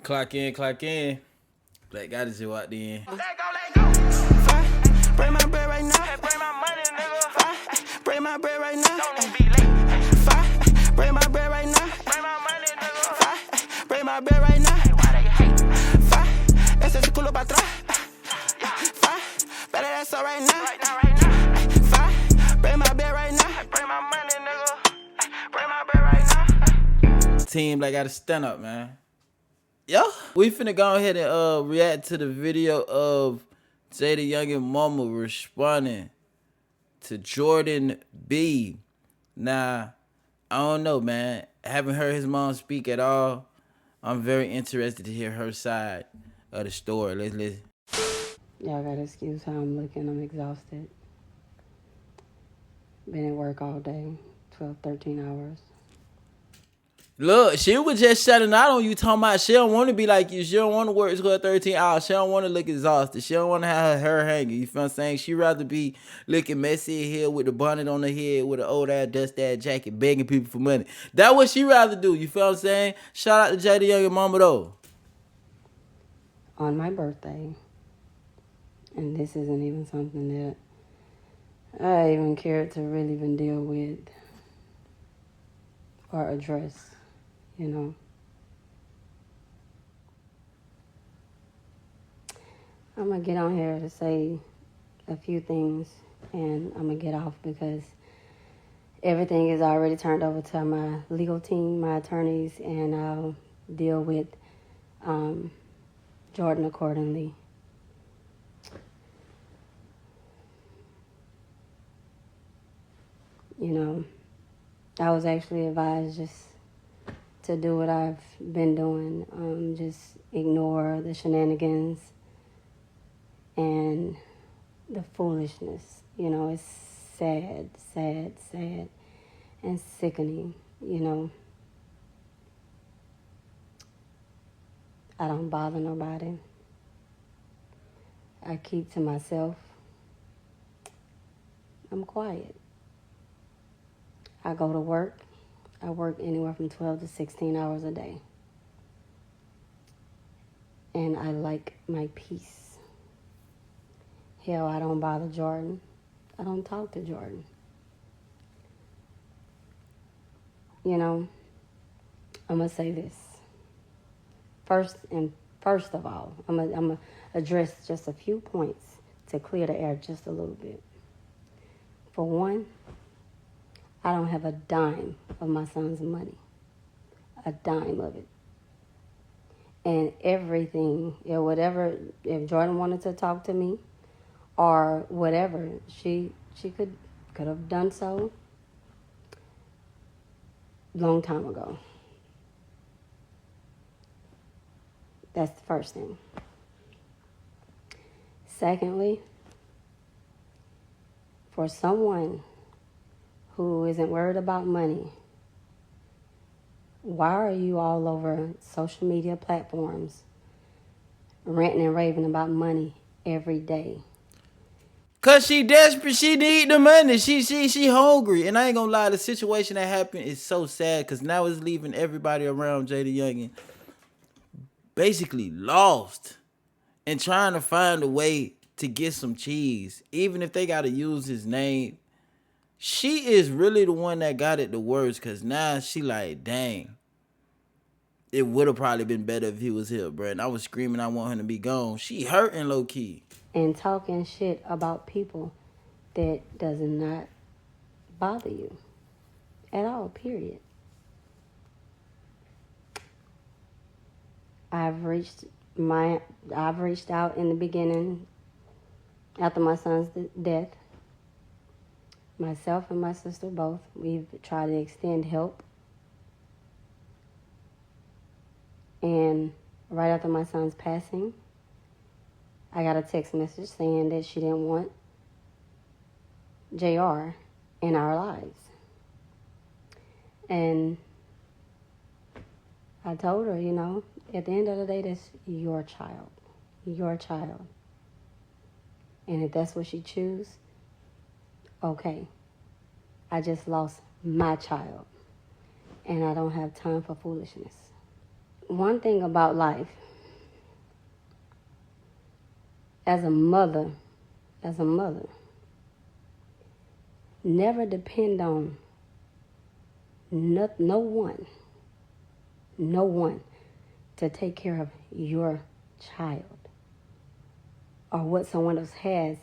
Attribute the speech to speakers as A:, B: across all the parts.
A: Clock in, clock in. Black got his out then.
B: Let go. Bring my bread right now. Bring my money, nigga. Bring my bread right now. Don't even be late. Bring my bread right now. Bring my money, nigga. Bring my bread right now. Why they hate? Ese es culo pa' atrás. Better that's all right now. Right now. Bring my bread right now. Bring my money, nigga. Bring my bread right now.
A: Team, Black gotta stand up, man. Yo, we finna go ahead and react to the video of JayDaYoungan mama responding to Jordan B. Now, I don't know, man. I haven't heard his mom speak at all. I'm very interested to hear her side of the story. Let's listen.
C: Y'all gotta excuse how I'm looking. I'm exhausted. Been at work all day, 12, 13 hours.
A: Look, she was just shutting out on you, talking about she don't want to be like you. She don't want to work 12, 13 hours. She don't want to look exhausted. She don't want to have her hair hanging. You feel what I'm saying? She rather be looking messy here with the bonnet on her head, with an old ass dust ass jacket, begging people for money. That's what she rather do. You feel what I'm saying? Shout out to JayDaYoungan mama though.
C: On my birthday, and this isn't even something that I even cared to really even deal with or address, you know. I'm going to get on here to say a few things, and I'm going to get off because everything is already turned over to my legal team, my attorneys, and I'll deal with Jordan accordingly. You know, I was actually advised just to do what I've been doing, just ignore the shenanigans and the foolishness. You know, it's sad, sad, sad, and sickening, you know. I don't bother nobody. I keep to myself. I'm quiet. I go to work. I work anywhere from 12 to 16 hours a day. And I like my peace. Hell, I don't bother Jordan. I don't talk to Jordan. You know, I'm going to say this. First of all, I'm going to address just a few points to clear the air just a little bit. For one, I don't have a dime of my son's money. A dime of it. And everything, whatever, if Jordan wanted to talk to me or whatever, she could have done so long time ago. That's the first thing. Secondly, for someone who isn't worried about money, why are you all over social media platforms ranting and raving about money every day?
A: Cause she desperate, she need the money. She hungry. And I ain't gonna lie, the situation that happened is so sad because now it's leaving everybody around JayDaYoungan basically lost and trying to find a way to get some cheese. Even if they gotta use his name. She is really the one that got it the worst because now she like, dang. It would have probably been better if he was here, bro. And I was screaming I want him to be gone. She hurting low-key.
C: And talking shit about people that does not bother you at all, period. I've reached out in the beginning after my son's death. Myself and my sister both, we've tried to extend help. And right after my son's passing, I got a text message saying that she didn't want JR in our lives. And I told her, you know, at the end of the day, that's your child. Your child. And if that's what she chooses, okay. I just lost my child. And I don't have time for foolishness. one thing about life, as a mother, never depend on no one to take care of your child, or what someone else has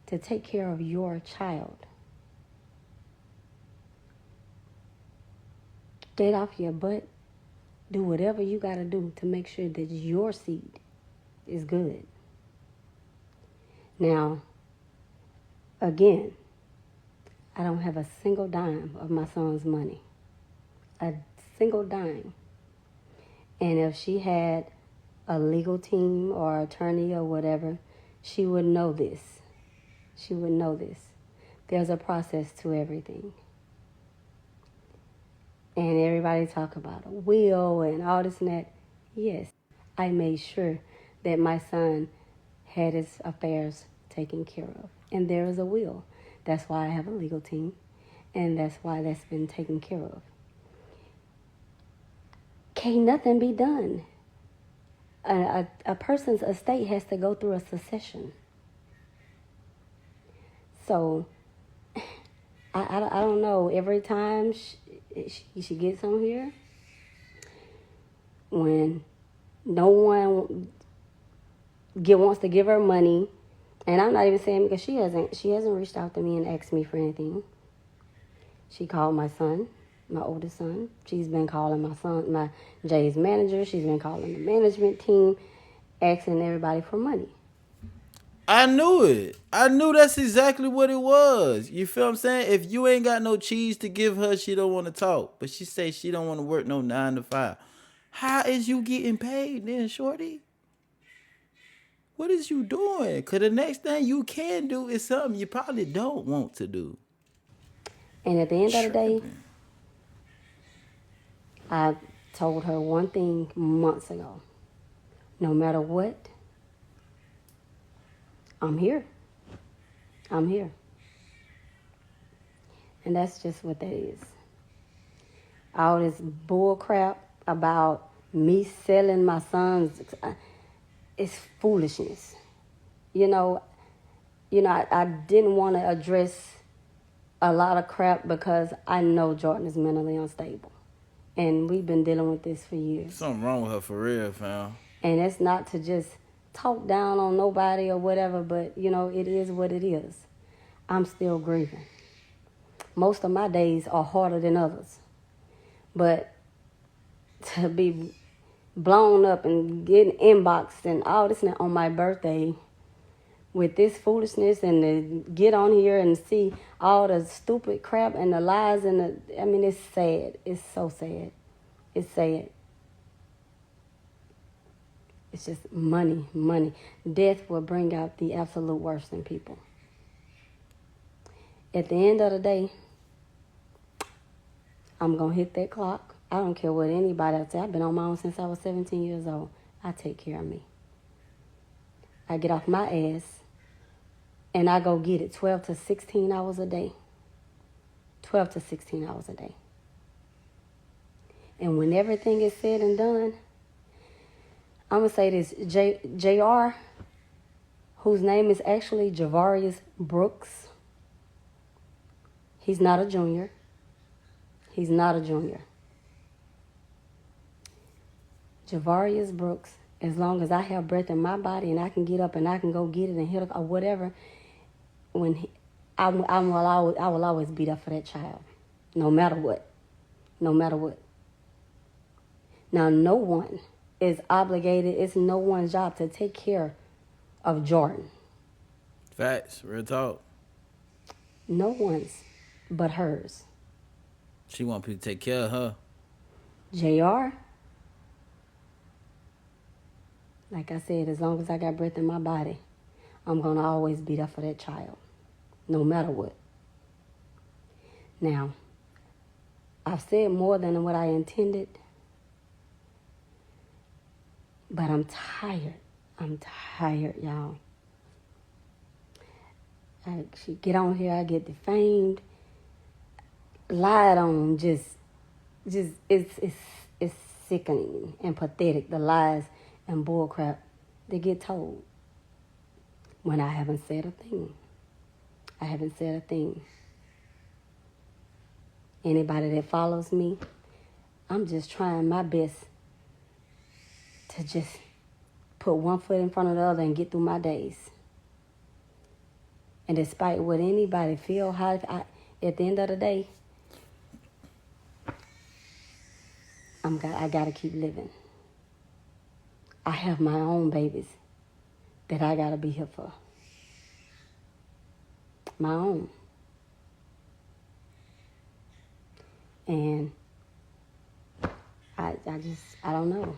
C: to take care of your child. Get off your butt. Do whatever you got to do to make sure that your seed is good. Now, again, I don't have a single dime of my son's money. A single dime. And if she had a legal team or attorney or whatever, she would know this. She would know this. There's a process to everything. And everybody talk about a will and all this and that. Yes, I made sure that my son had his affairs taken care of. And there is a will. That's why I have a legal team. And that's why that's been taken care of. Can't nothing be done. A person's estate has to go through a succession. So, I don't know. Every time she gets on here, when no one wants to give her money, and I'm not even saying because she hasn't reached out to me and asked me for anything. She called my son, my oldest son. She's been calling my Jay's manager. She's been calling the management team, asking everybody for money.
A: I knew it. I knew that's exactly what it was. You feel what I'm saying? If you ain't got no cheese to give her, she don't want to talk. But she say she don't want to work no 9 to 5. How is you getting paid then, shorty? What is you doing? Because the next thing you can do is something you probably don't want to do.
C: And at the end of the day, I told her one thing months ago. No matter what, I'm here. I'm here. And that's just what that is. All this bull crap about me selling my sons, it's foolishness. You know, I didn't want to address a lot of crap because I know Jordan is mentally unstable. And we've been dealing with this for years.
A: Something wrong with her for real, fam.
C: And it's not to just talk down on nobody or whatever, but, it is what it is. I'm still grieving. Most of my days are harder than others. But to be blown up and getting inboxed and all this on my birthday with this foolishness, and to get on here and see all the stupid crap and the lies it's sad. It's so sad. It's sad. It's just money. Death will bring out the absolute worst in people. At the end of the day, I'm going to hit that clock. I don't care what anybody else says. I've been on my own since I was 17 years old. I take care of me. I get off my ass and I go get it 12 to 16 hours a day. 12 to 16 hours a day. And when everything is said and done, I'm going to say this. JR, whose name is actually Javarius Brooks, he's not a junior. He's not a junior. Javarius Brooks, as long as I have breath in my body and I can get up and I can go get it and hit it or whatever, I will always be there for that child, no matter what. No matter what. Now, no one is obligated. It's no one's job to take care of Jordan.
A: Facts, real talk.
C: No one's but hers.
A: She want people to take care of her.
C: JR, like I said, as long as I got breath in my body, I'm going to always be there for that child, no matter what. Now, I've said more than what I intended, but I'm tired. I'm tired, y'all. I get on here, I get defamed, lied on, just it's sickening and pathetic, the lies and bullcrap that get told when I haven't said a thing. I haven't said a thing. Anybody that follows me, I'm just trying my best to just put one foot in front of the other and get through my days. And despite what anybody feel, at the end of the day, I gotta keep living. I have my own babies that I gotta be here for. My own. And I don't know.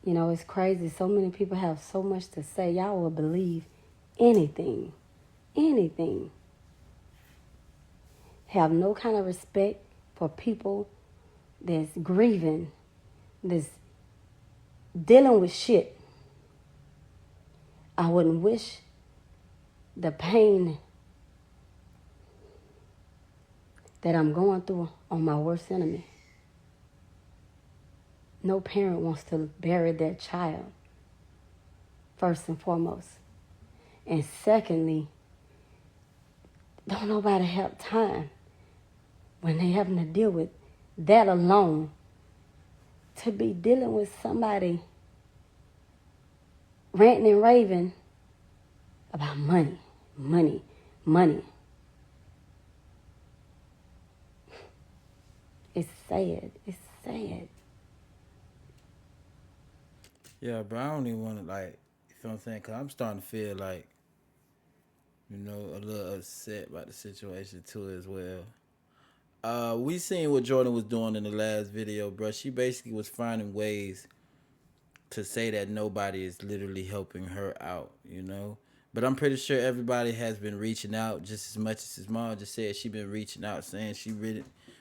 C: You know, it's crazy. So many people have so much to say. Y'all will believe anything. Anything. Have no kind of respect for people that's grieving, that's dealing with shit. I wouldn't wish the pain that I'm going through on my worst enemy. No parent wants to bury their child, first and foremost. And secondly, don't nobody have time when they having to deal with that alone to be dealing with somebody ranting and raving about money, money, money. It's sad. It's sad.
A: Yeah, bro, I don't even want to, like, you feel what I'm saying? Because I'm starting to feel like, you know, a little upset about the situation, too, as well. We seen what Jordan was doing in the last video, bro. She basically was finding ways to say that nobody is literally helping her out, you know? But I'm pretty sure everybody has been reaching out just as much as his mom just said. She been reaching out saying she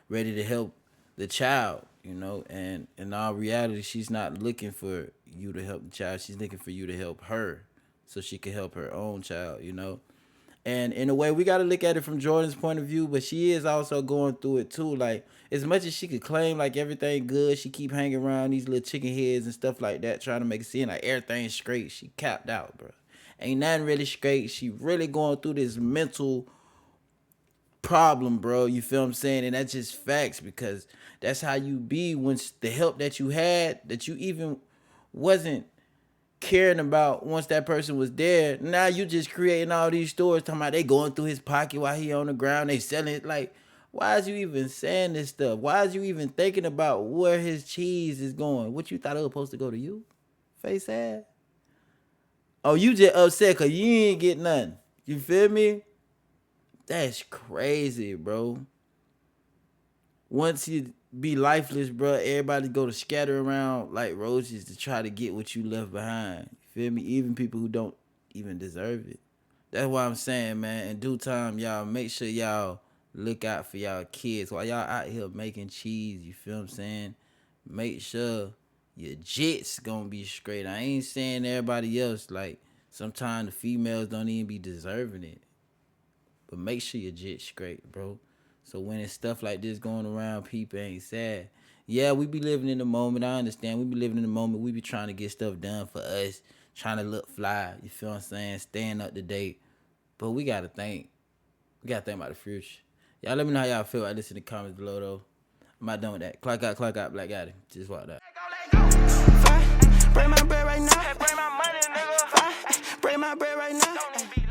A: ready to help the child, you know? And in all reality, she's not looking for you to help the child. She's looking for you to help her so she can help her own child, you know? And in a way, we got to look at it from Jordan's point of view, but she is also going through it too. Like, as much as she could claim like everything good, she keep hanging around these little chicken heads and stuff like that, trying to make it seem like everything's straight. She capped out, bro. Ain't nothing really straight. She really going through this mental problem, bro. You feel what I'm saying? And that's just facts, because that's how you be once the help that you had, that you even wasn't caring about once that person was there. Now you just creating all these stories talking about they going through his pocket while he on the ground, they selling it. Like, why is you even saying this stuff? Why is you even thinking about where his cheese is going? What you thought it was supposed to go to you? Face ass. Oh, you just upset because you ain't get nothing. You feel me? That's crazy, bro. Once you be lifeless, bro, everybody go to scatter around like roaches to try to get what you left behind. You feel me? Even people who don't even deserve it. That's why I'm saying, man, in due time, y'all make sure y'all look out for y'all kids while y'all out here making cheese. You feel what I'm saying? Make sure your jits gonna be straight. I ain't saying everybody else. Like, sometimes the females don't even be deserving it. But make sure your jit's straight, bro. So when it's stuff like this going around, people ain't sad. Yeah, we be living in the moment. I understand. We be living in the moment. We be trying to get stuff done for us. Trying to look fly. You feel what I'm saying? Staying up to date. But we got to think. We got to think about the future. Y'all let me know how y'all feel about this in the comments below, though. I'm not done with that. Clock out, Black Addy. Just walk that.
B: Bring my bread right now. Bring my money, nigga. Bring my bread right now.